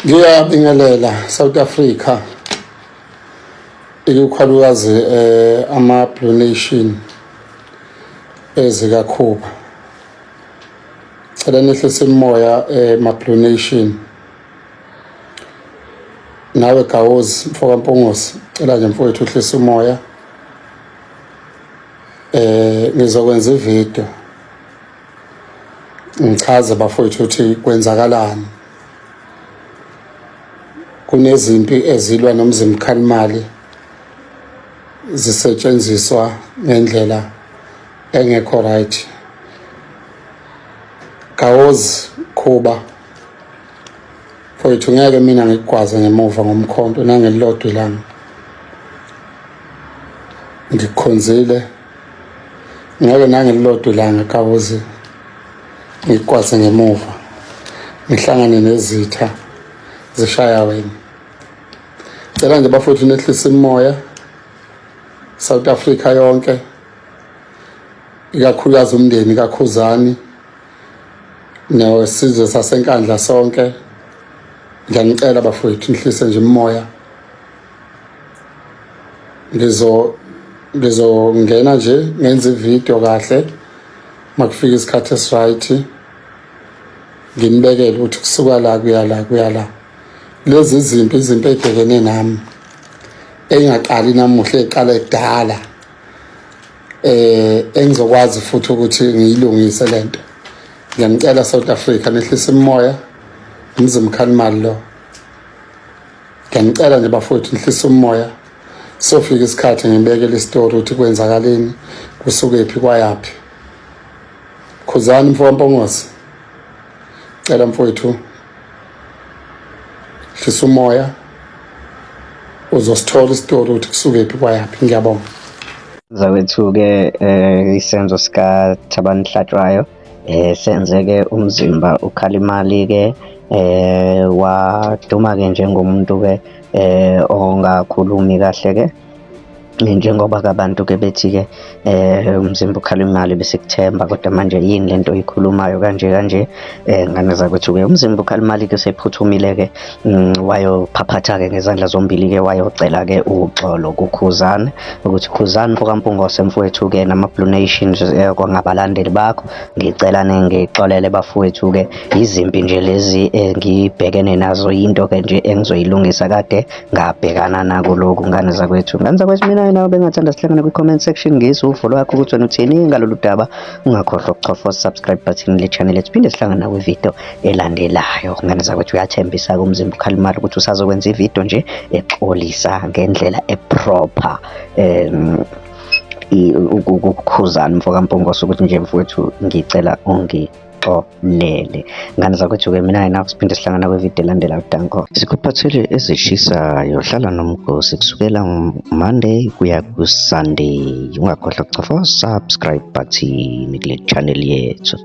Ngiyabingelela South Africa ikakhulukazi ama-Blue Nation ezikakhuba. Cela nehlise umoya ma-Blue Nation. Nawe Gawozi mfoka Mpungose, cela nje mfowethu uhlise umoya. Ngizokwenza ividiyo ngichaze bafowethu ukuthi kwenzakalani. Kunezimpi ezilwa nomzimba Khalimali zisetshenziswa ngendlela engekho right. Gawozi Khuba mfowethu, ngeke mina ngikwazi ngemuva ngomkhonto nangelilodwa ilanga. Ngikukhonzile, ngeke nangelilodwa ilanga Gawozi ngikwazi ngemuva, ngihlangane nezitha zishaya wena. Cela nje bafowethu nehlise umoya South Africa yonke, ikakhulukazi umndeni kaKhuzani nesizwe saseNkandla sonke. Ngiyanicela bafowethu nihlise nje umoya. Ngizongena nje ngenze ividiyo kahle makufika isikhathi esiright, nginibekele ukuthi kusuka la kuya la. Lezi izimpi ey'bhekene nami engaqali namuhla, eqala ekudala, engizokwazi futhi ukuthi ngiyilungise lento. Ngiyanicela South Africa nehlise umoya, umzimba Khalimali lo. Ngiyanicela nje bafowethu nihlise umoya. Sofika isikhathi ngibekele isitori ukuthi kwenzakaleni, kusukephi kwayaphi. Khuzani mfoka Mpungose, cela mfowethu hlisa umoya, uzosithola isitori ukuthi kusukephi kwayaphi. Ngiyabonga. Zawethu-ke isenzo sikaThabani Hlatshwayo senzeke umzimba uKhalimali-ke waduma-ke njengomuntu-ke ongakhulumi kahle-ke, njengoba-ke abantu-ke bethi-ke umzimba uKhalimali besekuthemba, kodwa manje yini lento oyikhulumayo kanje. Ngane zakwethu-ke umzimba uKhalimali-ke sephuthumile-ke wayophaphatha-ke ngezandla zombili-ke wayocela-ke uxolo kuKhuzani ukuthi Khuzani mfoka Mpungose mfowethu-ke nama-Blue Nations kwangabalandeli bakho, ngicela ngixolele bafowethu-ke izimpi nje lezi ngibhekene nazo, yinto-ke nje engizoyilungisa, kade ngabhekana nako lokhu. Ngane zakwethu mina nawe bengathanda sihlangane kwi-comment section, ngizwe uvo lwakho ukuthi wena uthini ngalolu daba. Ungakhohlwa ukuchofa subscribe button le channel lethu, phinde sihlangane kwi-video elandelayo. Ngane zakwethu uyathembisa-ke umzimba uKhalimali ukuthi usazokwenza ividiyo nje exolisa ngendlela eproper ukuKhuzani mfoka Mpungose ukuthi nje mfowethu ngicela ungixolele. Ngane zakwethu-ke mina nawe siphinde sihlangana kwividiyo elandelayo. Danko. Sikuphathele ezishisayo, hlala nomgosi kusukela Monday kuya ku-Sunday. Ungakhohlwa ukuchofa subscribe button kule channel yethu.